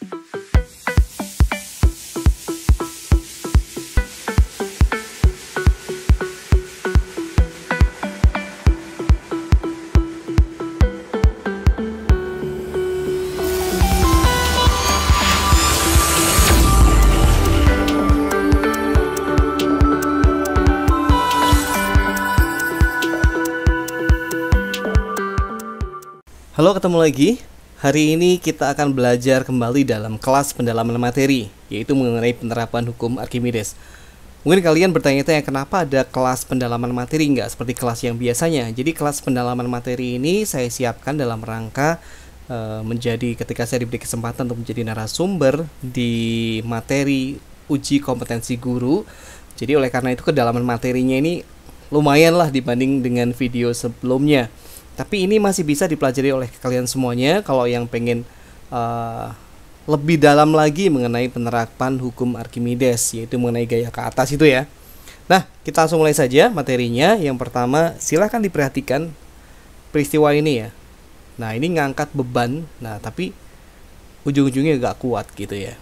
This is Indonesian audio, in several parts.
Halo, ketemu lagi. Hari ini kita akan belajar kembali dalam kelas pendalaman materi, yaitu mengenai penerapan hukum Archimedes. Mungkin kalian bertanya-tanya kenapa ada kelas pendalaman materi nggak seperti kelas yang biasanya. Jadi kelas pendalaman materi ini saya siapkan dalam rangka menjadi ketika saya diberi kesempatan untuk menjadi narasumber di materi uji kompetensi guru. Jadi oleh karena itu kedalaman materinya ini lumayan lah dibanding dengan video sebelumnya. Tapi ini masih bisa dipelajari oleh kalian semuanya kalau yang pengen lebih dalam lagi mengenai penerapan hukum Archimedes, yaitu mengenai gaya ke atas itu ya. Nah, kita langsung mulai saja materinya. Yang pertama, silahkan diperhatikan peristiwa ini ya. Nah, ini ngangkat beban, nah tapi ujung-ujungnya gak kuat gitu ya.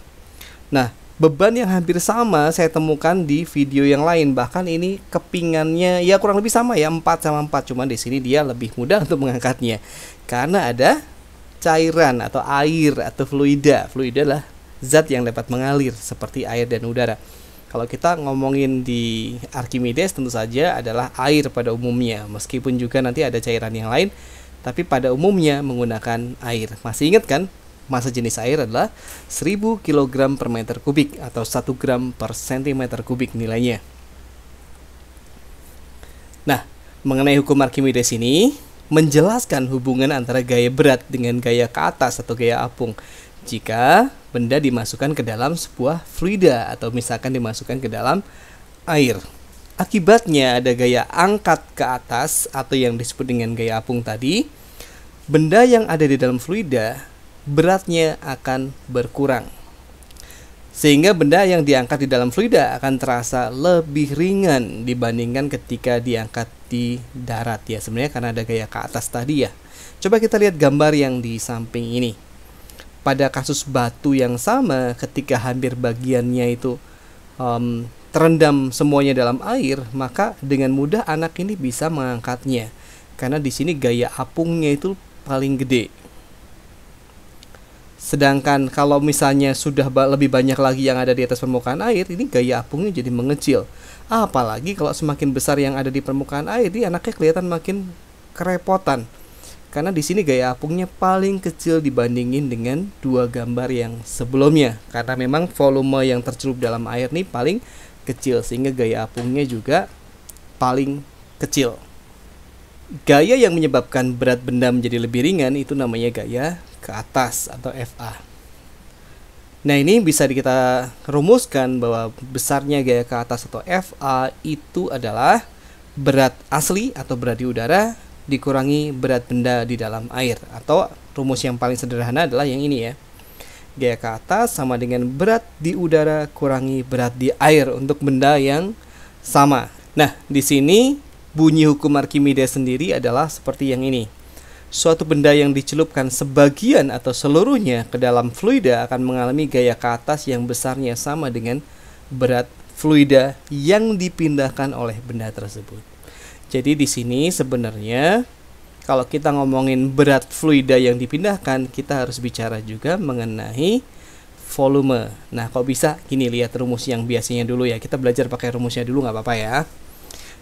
Nah, beban yang hampir sama saya temukan di video yang lain. Bahkan ini kepingannya ya kurang lebih sama ya, 4/4. Cuman di sini dia lebih mudah untuk mengangkatnya karena ada cairan atau air atau fluida. Fluida lah zat yang dapat mengalir seperti air dan udara. Kalau kita ngomongin di Archimedes tentu saja adalah air pada umumnya. Meskipun juga nanti ada cairan yang lain, tapi pada umumnya menggunakan air. Masih ingat kan? Massa jenis air adalah 1000 kg per meter kubik atau 1 gram per centimeter kubik nilainya. Nah, mengenai hukum Archimedes ini menjelaskan hubungan antara gaya berat dengan gaya ke atas atau gaya apung jika benda dimasukkan ke dalam sebuah fluida atau misalkan dimasukkan ke dalam air. Akibatnya ada gaya angkat ke atas atau yang disebut dengan gaya apung tadi. Benda yang ada di dalam fluida beratnya akan berkurang, sehingga benda yang diangkat di dalam fluida akan terasa lebih ringan dibandingkan ketika diangkat di darat ya, sebenarnya karena ada gaya ke atas tadi ya. Coba kita lihat gambar yang di samping ini. Pada kasus batu yang sama, ketika hampir bagiannya itu terendam semuanya dalam air, maka dengan mudah anak ini bisa mengangkatnya karena di sini gaya apungnya itu paling gede. Sedangkan kalau misalnya sudah lebih banyak lagi yang ada di atas permukaan air, ini gaya apungnya jadi mengecil. Apalagi kalau semakin besar yang ada di permukaan air, ini anaknya kelihatan makin kerepotan. Karena di sini gaya apungnya paling kecil dibandingin dengan dua gambar yang sebelumnya. Karena memang volume yang tercelup dalam air ini paling kecil, sehingga gaya apungnya juga paling kecil. Gaya yang menyebabkan berat benda menjadi lebih ringan itu namanya gaya ke atas atau FA. Nah, ini bisa kita rumuskan bahwa besarnya gaya ke atas atau FA itu adalah berat asli atau berat di udara dikurangi berat benda di dalam air, atau rumus yang paling sederhana adalah yang ini ya. Gaya ke atas sama dengan berat di udara kurangi berat di air untuk benda yang sama. Nah, di sini bunyi hukum Archimedes sendiri adalah seperti yang ini. Suatu benda yang dicelupkan sebagian atau seluruhnya ke dalam fluida akan mengalami gaya ke atas yang besarnya sama dengan berat fluida yang dipindahkan oleh benda tersebut. Jadi di sini sebenarnya kalau kita ngomongin berat fluida yang dipindahkan, kita harus bicara juga mengenai volume. Nah, kok bisa? Gini, lihat rumus yang biasanya dulu ya. Kita belajar pakai rumusnya dulu nggak apa-apa ya.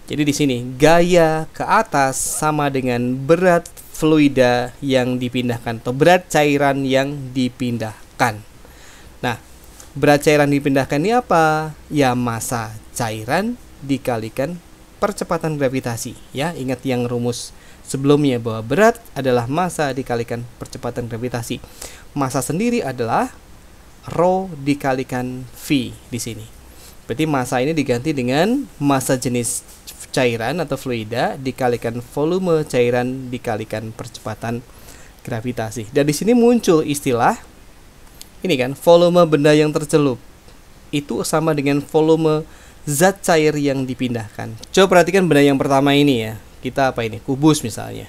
Jadi di sini gaya ke atas sama dengan berat fluida yang dipindahkan atau berat cairan yang dipindahkan. Nah, berat cairan dipindahkan ini apa? Ya, massa cairan dikalikan percepatan gravitasi. Ya, ingat yang rumus sebelumnya bahwa berat adalah massa dikalikan percepatan gravitasi. Massa sendiri adalah rho dikalikan v di sini. Berarti massa ini diganti dengan massa jenis cairan atau fluida dikalikan volume cairan dikalikan percepatan gravitasi. Dan di sini muncul istilah ini kan, volume benda yang tercelup itu sama dengan volume zat cair yang dipindahkan. Coba perhatikan benda yang pertama ini ya. Kita apa ini? Kubus misalnya.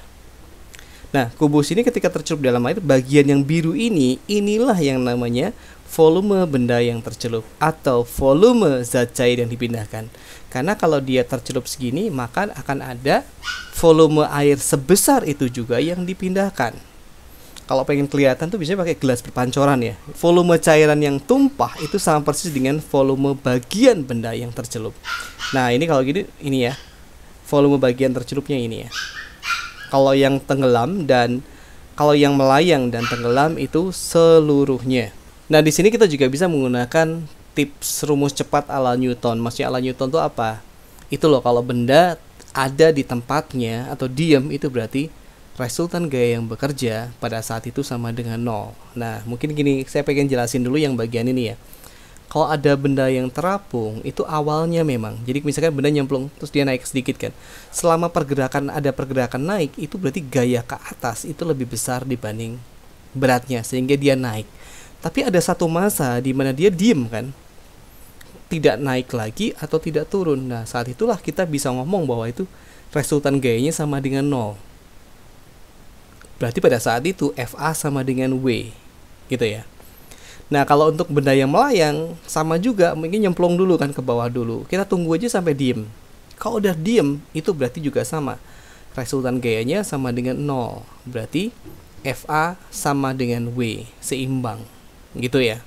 Nah, kubus ini ketika tercelup dalam air, bagian yang biru ini, inilah yang namanya volume benda yang tercelup atau volume zat cair yang dipindahkan. Karena kalau dia tercelup segini, maka akan ada volume air sebesar itu juga yang dipindahkan. Kalau pengen kelihatan tuh biasanya pakai gelas berpancoran ya. Volume cairan yang tumpah itu sama persis dengan volume bagian benda yang tercelup. Nah, ini kalau gini, ini ya. Volume bagian tercelupnya ini ya. Kalau yang tenggelam dan kalau yang melayang dan tenggelam itu seluruhnya. Nah, di sini kita juga bisa menggunakan tips rumus cepat ala Newton. Maksudnya ala Newton itu apa? Itu loh, kalau benda ada di tempatnya atau diam, itu berarti resultan gaya yang bekerja pada saat itu sama dengan 0. Nah, mungkin gini, saya pengen jelasin dulu yang bagian ini ya. Kalau ada benda yang terapung, itu awalnya memang, jadi misalkan benda nyemplung terus dia naik sedikit kan, selama ada pergerakan naik, itu berarti gaya ke atas itu lebih besar dibanding beratnya, sehingga dia naik. Tapi ada satu masa di mana dia diem kan, tidak naik lagi atau tidak turun. Nah, saat itulah kita bisa ngomong bahwa itu resultan gayanya sama dengan 0. Berarti pada saat itu FA sama dengan W, gitu ya. Nah, kalau untuk benda yang melayang, sama juga, mungkin nyemplung dulu kan ke bawah dulu. Kita tunggu aja sampai diem. Kalau udah diem, itu berarti juga sama. Resultan gayanya sama dengan 0. Berarti FA sama dengan W, seimbang. Gitu ya.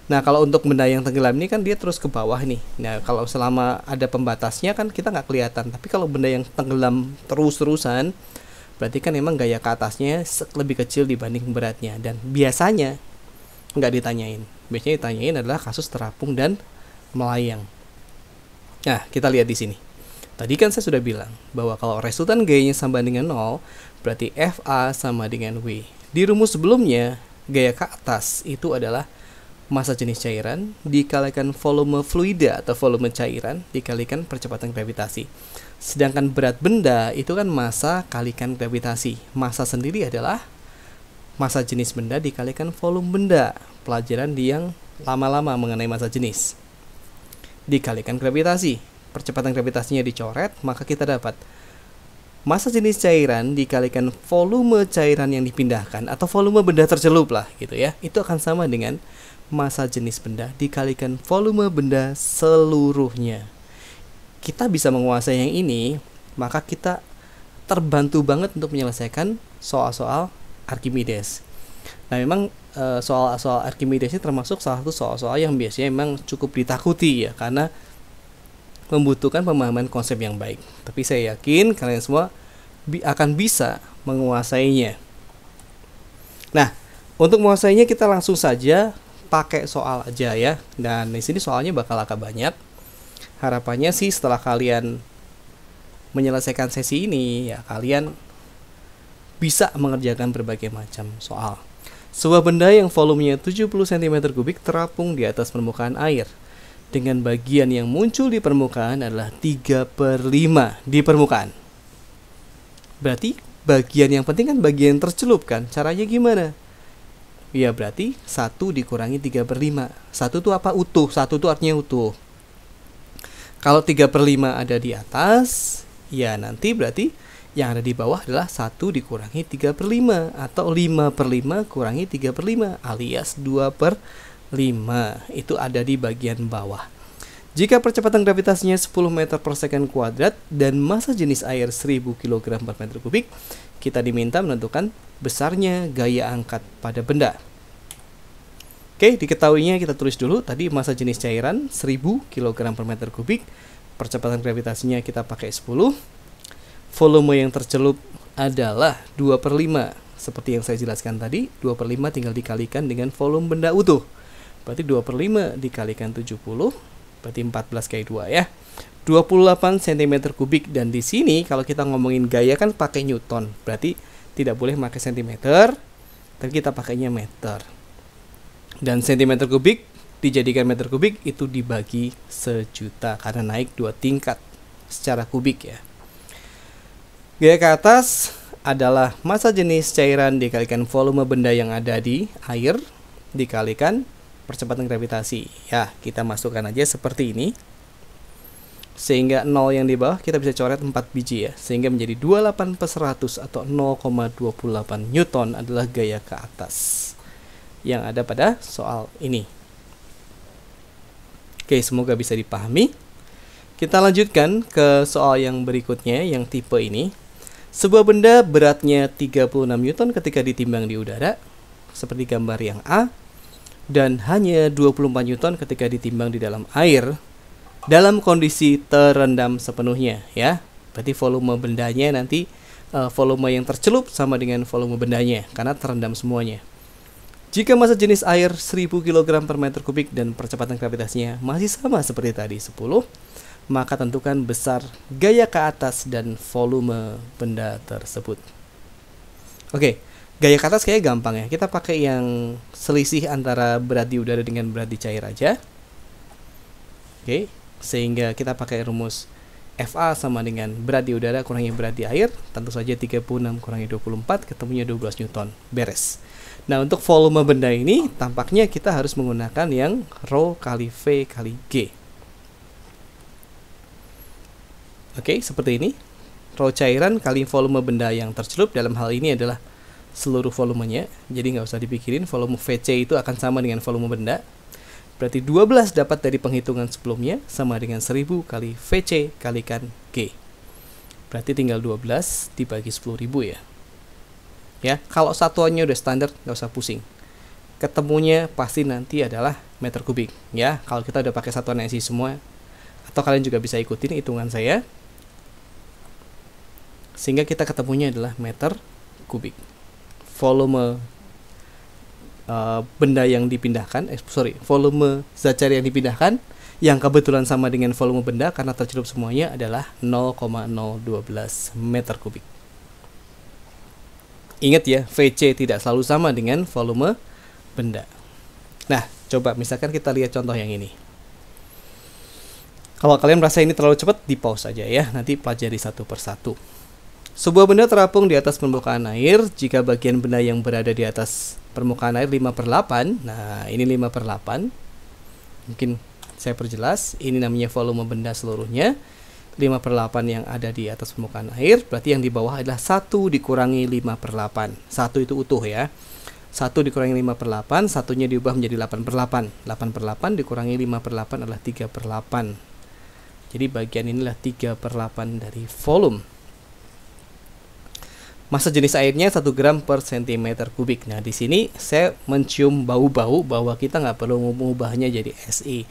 Nah, kalau untuk benda yang tenggelam ini kan dia terus ke bawah nih. Nah, kalau selama ada pembatasnya kan kita nggak kelihatan. Tapi kalau benda yang tenggelam terus-terusan, berarti kan memang gaya ke atasnya lebih kecil dibanding beratnya. Dan biasanya nggak ditanyain. Biasanya ditanyain adalah kasus terapung dan melayang. Nah, kita lihat di sini. Tadi kan saya sudah bilang bahwa kalau resultan gayanya sama dengan 0, berarti FA sama dengan W. Di rumus sebelumnya, gaya ke atas itu adalah massa jenis cairan dikalikan volume fluida atau volume cairan dikalikan percepatan gravitasi. Sedangkan berat benda itu kan massa kalikan gravitasi. Massa sendiri adalah massa jenis benda dikalikan volume benda. Pelajaran yang lama-lama mengenai massa jenis. Dikalikan gravitasi. Percepatan gravitasinya dicoret, maka kita dapat massa jenis cairan dikalikan volume cairan yang dipindahkan atau volume benda tercelup lah gitu ya. Itu akan sama dengan massa jenis benda dikalikan volume benda seluruhnya. Kita bisa menguasai yang ini, maka kita terbantu banget untuk menyelesaikan soal-soal Archimedes. Nah, memang soal-soal Archimedes ini termasuk salah satu soal-soal yang biasanya memang cukup ditakuti ya, karena membutuhkan pemahaman konsep yang baik. Tapi saya yakin kalian semua akan bisa menguasainya. Nah, untuk menguasainya kita langsung saja pakai soal aja ya. Dan di sini soalnya bakal agak banyak. Harapannya sih setelah kalian menyelesaikan sesi ini ya kalian bisa mengerjakan berbagai macam soal. Sebuah benda yang volumenya 70 cm3 terapung di atas permukaan air dengan bagian yang muncul di permukaan adalah 3/5 di permukaan. Berarti bagian yang penting kan bagian tercelup kan. Caranya gimana? Ya berarti 1 dikurangi 3/5. 1 itu apa? Utuh. 1 itu artinya utuh. Kalau 3/5 ada di atas, ya nanti berarti yang ada di bawah adalah 1 dikurangi 3/5 atau 5/5 kurangi 3/5 alias 2/5. Itu ada di bagian bawah. Jika percepatan gravitasinya 10 meter per second kuadrat dan massa jenis air 1000 kg per meter kubik, kita diminta menentukan besarnya gaya angkat pada benda. Oke, diketahuinya kita tulis dulu. Tadi massa jenis cairan 1000 kg per meter kubik. Percepatan gravitasinya kita pakai 10. Volume yang tercelup adalah 2/5. Seperti yang saya jelaskan tadi, 2/5 tinggal dikalikan dengan volume benda utuh. Berarti 2/5 dikalikan 70, berarti 14 kali 2 ya. 28 cm3. Dan di sini kalau kita ngomongin gaya kan pakai Newton. Berarti tidak boleh pakai cm, tapi kita pakainya meter. Dan cm3 dijadikan meter kubik itu dibagi 1.000.000 karena naik 2 tingkat secara kubik ya. Gaya ke atas adalah massa jenis cairan dikalikan volume benda yang ada di air dikalikan percepatan gravitasi. Ya, kita masukkan aja seperti ini. Sehingga 0 yang di bawah kita bisa coret 4 biji ya. Sehingga menjadi 28/100 atau 0,28 Newton adalah gaya ke atas yang ada pada soal ini. Oke, semoga bisa dipahami. Kita lanjutkan ke soal yang berikutnya, yang tipe ini. Sebuah benda beratnya 36 Newton ketika ditimbang di udara, seperti gambar yang A, dan hanya 24 Newton ketika ditimbang di dalam air, dalam kondisi terendam sepenuhnya ya. Berarti volume bendanya nanti volume yang tercelup sama dengan volume bendanya karena terendam semuanya. Jika massa jenis air 1000 kg per meter kubik dan percepatan gravitasinya masih sama seperti tadi 10, maka tentukan besar gaya ke atas dan volume benda tersebut. Oke, gaya ke atas kayaknya gampang ya. Kita pakai yang selisih antara berat di udara dengan berat di cair aja. Oke, sehingga kita pakai rumus FA sama dengan berat di udara kurangi berat di air. Tentu saja 36 kurangi 24 ketemunya 12 Newton. Beres. Nah, untuk volume benda ini tampaknya kita harus menggunakan yang Rho kali V kali G. Oke, seperti ini. Rho cairan kali volume benda yang tercelup, dalam hal ini adalah seluruh volumenya. Jadi nggak usah dipikirin, volume VC itu akan sama dengan volume benda. Berarti 12 dapat dari penghitungan sebelumnya sama dengan 1000 kali VC kalikan G. Berarti tinggal 12 dibagi 10.000 ya. Ya, kalau satuannya udah standar nggak usah pusing. Ketemunya pasti nanti adalah meter kubik ya. Kalau kita udah pakai satuan SI semua, atau kalian juga bisa ikutin hitungan saya, sehingga kita ketemunya adalah meter kubik. Volume benda yang dipindahkan, volume zat cair yang dipindahkan yang kebetulan sama dengan volume benda karena tercelup semuanya adalah 0,012 meter kubik. Ingat ya, VC tidak selalu sama dengan volume benda. Nah, coba misalkan kita lihat contoh yang ini. Kalau kalian merasa ini terlalu cepat, di pause saja ya. Nanti pelajari satu persatu. Sebuah benda terapung di atas permukaan air. Jika bagian benda yang berada di atas permukaan air 5/8. Nah, ini 5/8. Mungkin saya perjelas. Ini namanya volume benda seluruhnya. 5/8 yang ada di atas permukaan air, berarti yang di bawah adalah 1 dikurangi 5/8. 1 itu utuh ya. 1 dikurangi 5/8, satunya diubah menjadi 8/8. 8/8 dikurangi 5/8 adalah 3/8. Jadi bagian inilah 3/8 dari volume. Massa jenis airnya 1 gram per cm kubik. Nah, di sini saya mencium bau-bau bahwa kita nggak perlu mengubahnya jadi SI.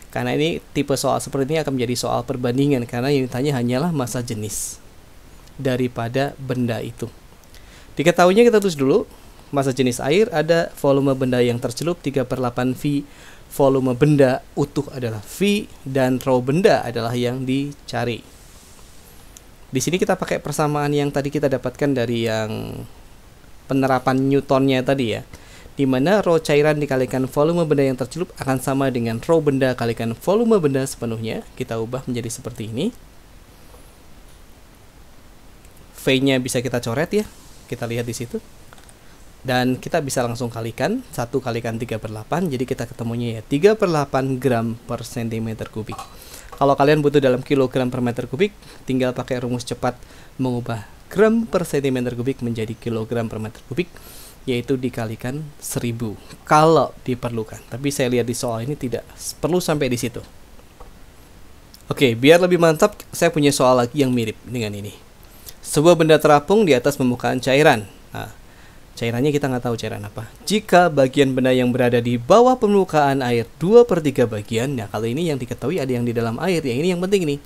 Karena ini tipe soal seperti ini akan menjadi soal perbandingan, karena yang ditanya hanyalah massa jenis daripada benda itu. Diketahuinya kita tulis dulu, massa jenis air ada volume benda yang tercelup 3/8 V, volume benda utuh adalah V, dan rho benda adalah yang dicari. Di sini kita pakai persamaan yang tadi kita dapatkan dari yang penerapan Newtonnya tadi ya, di mana rho cairan dikalikan volume benda yang tercelup akan sama dengan rho benda kalikan volume benda sepenuhnya. Kita ubah menjadi seperti ini. V-nya bisa kita coret ya, kita lihat di situ. Dan kita bisa langsung kalikan 1 kalikan 3/8, jadi kita ketemunya ya 3/8 gram per cm kubik. Kalau kalian butuh dalam kilogram per meter kubik, tinggal pakai rumus cepat mengubah gram per cm kubik menjadi kilogram per meter kubik, yaitu dikalikan 1000 kalau diperlukan. Tapi saya lihat di soal ini tidak perlu sampai di situ. Oke, biar lebih mantap, saya punya soal lagi yang mirip dengan ini. Sebuah benda terapung di atas permukaan cairan. Nah, cairannya kita nggak tahu cairan apa. Jika bagian benda yang berada di bawah permukaan air 2/3 bagian, nah kalau ini yang diketahui ada yang di dalam air, yang ini yang penting nih.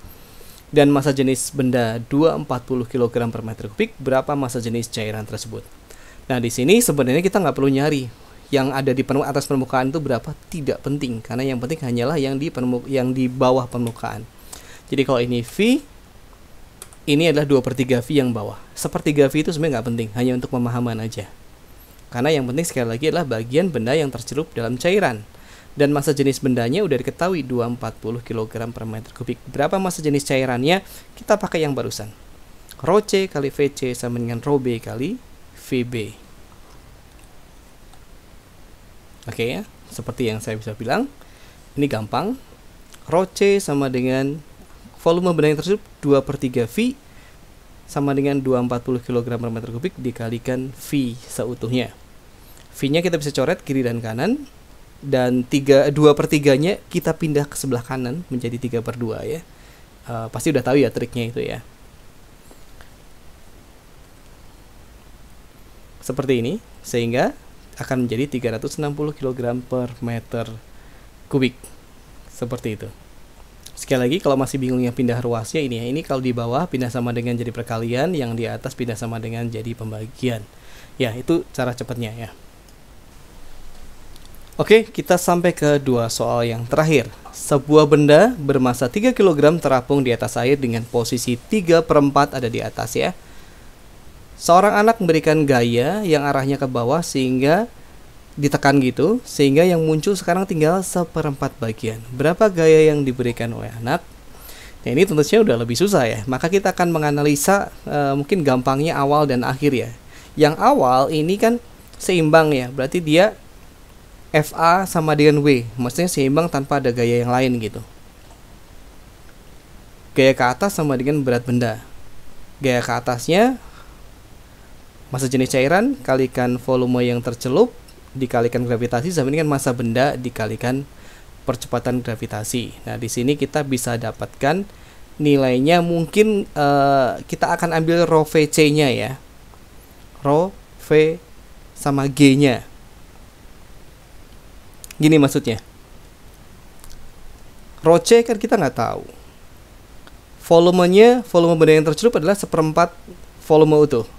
Dan massa jenis benda 240 kg per meter kubik, berapa massa jenis cairan tersebut? Nah, di sini sebenarnya kita nggak perlu nyari yang ada di atas permukaan itu berapa, tidak penting, karena yang penting hanyalah yang di bawah permukaan. Jadi kalau ini V, ini adalah 2/3 V yang bawah. 1/3 V itu sebenarnya nggak penting, hanya untuk pemahaman aja. Karena yang penting sekali lagi adalah bagian benda yang tercelup dalam cairan. Dan massa jenis bendanya udah diketahui 240 kg per meter kubik. Berapa massa jenis cairannya? Kita pakai yang barusan. Rho C kali VC sama dengan Rho B kali VB. Oke ya, seperti yang saya bisa bilang, ini gampang. Rho C sama dengan volume benda yang tercelup 2/3 V sama dengan 240 kg per meter kubik dikalikan V seutuhnya. V-nya kita bisa coret kiri dan kanan, dan 2/3-nya kita pindah ke sebelah kanan menjadi 3/2 ya. Pasti udah tahu ya triknya itu ya. Seperti ini, sehingga akan menjadi 360 kg per meter kubik. Seperti itu. Sekali lagi, kalau masih bingung yang pindah ruasnya ini ya, ini kalau di bawah pindah sama dengan jadi perkalian, yang di atas pindah sama dengan jadi pembagian. Ya, itu cara cepatnya ya. Oke, kita sampai ke dua soal yang terakhir. Sebuah benda bermasa 3 kg terapung di atas air dengan posisi 3/4 ada di atas ya. Seorang anak memberikan gaya yang arahnya ke bawah sehingga ditekan gitu, sehingga yang muncul sekarang tinggal 1/4 bagian. Berapa gaya yang diberikan oleh anak? Nah, ini tentunya udah lebih susah ya. Maka kita akan menganalisa mungkin gampangnya awal dan akhir ya. Yang awal ini kan seimbang ya, berarti dia FA sama dengan W, maksudnya seimbang tanpa ada gaya yang lain gitu. Gaya ke atas sama dengan berat benda. Gaya ke atasnya massa jenis cairan kalikan volume yang tercelup dikalikan gravitasi sama dengan massa benda dikalikan percepatan gravitasi. Nah, di sini kita bisa dapatkan nilainya, mungkin kita akan ambil rho VC-nya ya. Rho V sama G-nya. Gini maksudnya. Rho C kan kita nggak tahu. Volumenya, volume benda yang tercelup adalah 1/4 volume utuh.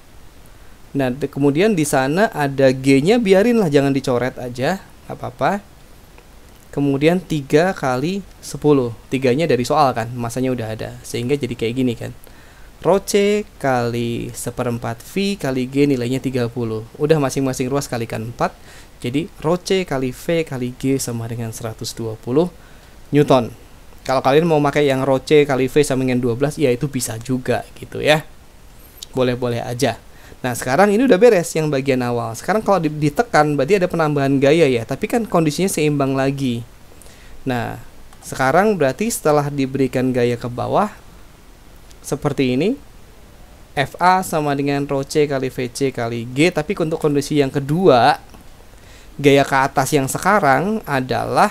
Nah, kemudian di sana ada G-nya, biarinlah, jangan dicoret aja, nggak apa-apa. Kemudian 3 kali 10, 3-nya dari soal kan, masanya udah ada, sehingga jadi kayak gini kan. Rho C kali 1/4 V kali G nilainya 30. Udah masing-masing ruas kalikan 4, jadi Rho C kali V kali G sama dengan 120 Newton. Kalau kalian mau pakai yang Rho C kali V sama dengan 12, ya itu bisa juga gitu ya. Boleh-boleh aja. Nah, sekarang ini udah beres yang bagian awal. Sekarang kalau ditekan berarti ada penambahan gaya ya, tapi kan kondisinya seimbang lagi. Nah, sekarang berarti setelah diberikan gaya ke bawah seperti ini, FA sama dengan Rho C kali VC kali G, tapi untuk kondisi yang kedua, gaya ke atas yang sekarang adalah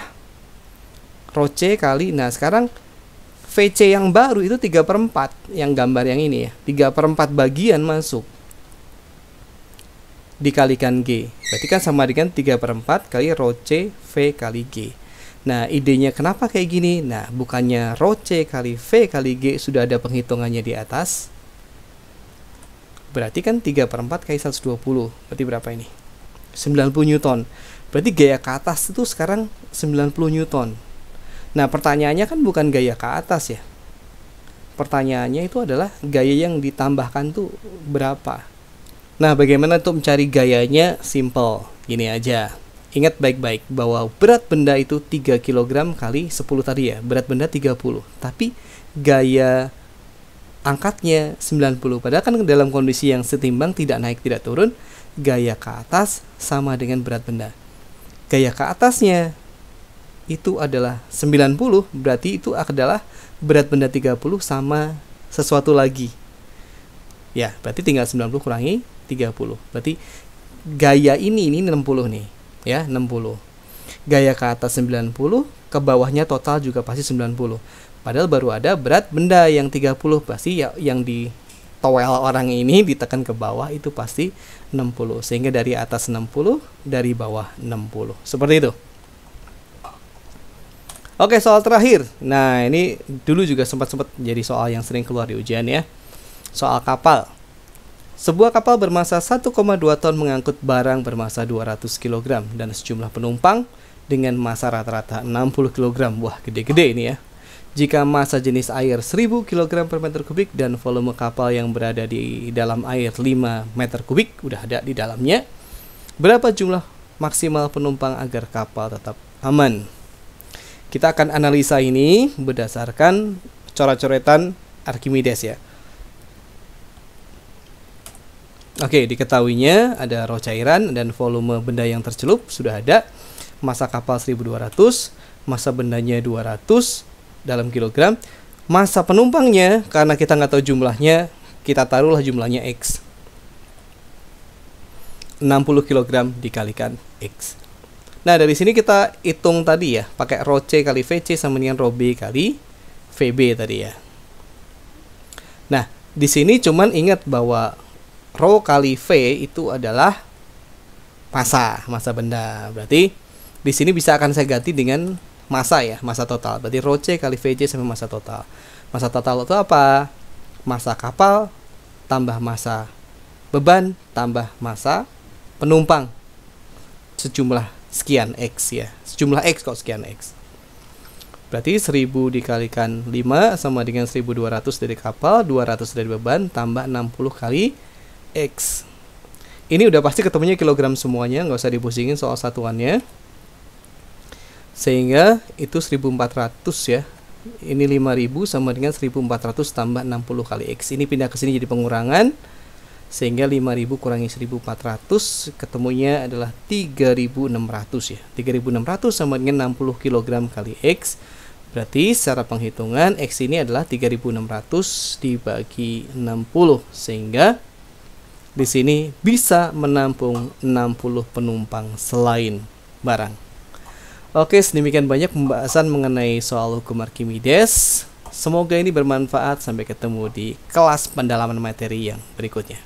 Rho C kali, nah sekarang VC yang baru itu 3/4, yang gambar yang ini ya, 3/4 bagian masuk dikalikan G, berarti kan sama dengan 3/4 kali Rho C V kali G. Nah, idenya kenapa kayak gini? Nah, bukannya Rho C kali V kali G sudah ada penghitungannya di atas, berarti kan 3/4 kali 120, berarti berapa ini? 90 Newton. Berarti gaya ke atas itu sekarang 90 Newton. Nah, pertanyaannya kan bukan gaya ke atas ya, pertanyaannya itu adalah gaya yang ditambahkan tuh berapa. Nah, bagaimana untuk mencari gayanya? Simple, gini aja. Ingat baik-baik bahwa berat benda itu 3 kg kali 10 tadi ya, berat benda 30, tapi gaya angkatnya 90. Padahal kan dalam kondisi yang setimbang, tidak naik tidak turun, gaya ke atas sama dengan berat benda. Gaya ke atasnya itu adalah 90, berarti itu adalah berat benda 30 sama sesuatu lagi. Ya, berarti tinggal 90 kurangi 30. Berarti gaya ini 60 nih, ya, 60. Gaya ke atas 90, ke bawahnya total juga pasti 90. Padahal baru ada berat benda yang 30, pasti ya yang di towel orang ini ditekan ke bawah itu pasti 60. Sehingga dari atas 60, dari bawah 60. Seperti itu. Oke, soal terakhir. Nah, ini dulu juga sempat jadi soal yang sering keluar di ujian ya. Soal kapal. Sebuah kapal bermasa 1,2 ton mengangkut barang bermasa 200 kg dan sejumlah penumpang dengan massa rata-rata 60 kg. Wah, gede-gede ini ya. Jika massa jenis air 1000 kg per meter kubik dan volume kapal yang berada di dalam air 5 meter kubik, udah ada di dalamnya, berapa jumlah maksimal penumpang agar kapal tetap aman? Kita akan analisa ini berdasarkan coret-coretan Archimedes ya. Oke, diketahuinya ada rho cairan dan volume benda yang tercelup sudah ada. Massa kapal 1200, massa bendanya 200 dalam kilogram. Massa penumpangnya, karena kita nggak tahu jumlahnya, kita taruhlah jumlahnya X. 60 kg dikalikan X. Nah, dari sini kita hitung tadi ya, pakai rho C kali VC sama dengan rho B kali VB tadi ya. Nah, di sini cuman ingat bahwa rho kali V itu adalah massa benda. Berarti di sini bisa akan saya ganti dengan massa ya, massa total. Berarti rho C kali VC sama massa total. Massa total itu apa? Massa kapal tambah massa beban tambah massa penumpang. Sejumlah sekian X ya. Sejumlah X kok sekian X. Berarti 1000 dikalikan 5 sama dengan 1200 dari kapal, 200 dari beban, tambah 60 kali X. Ini udah pasti ketemunya kilogram semuanya, nggak usah dipusingin soal satuannya. Sehingga itu 1400 ya. Ini 5000 sama dengan 1400 tambah 60 kali X. Ini pindah ke sini jadi pengurangan. Sehingga 5000 kurangi 1400 ketemunya adalah 3600 ya. 3600 sama dengan 60 kg kali X. Berarti secara penghitungan X ini adalah 3600 dibagi 60 sehingga di sini bisa menampung 60 penumpang selain barang. Oke, sedemikian banyak pembahasan mengenai soal hukum Archimedes. Semoga ini bermanfaat. Sampai ketemu di kelas pendalaman materi yang berikutnya.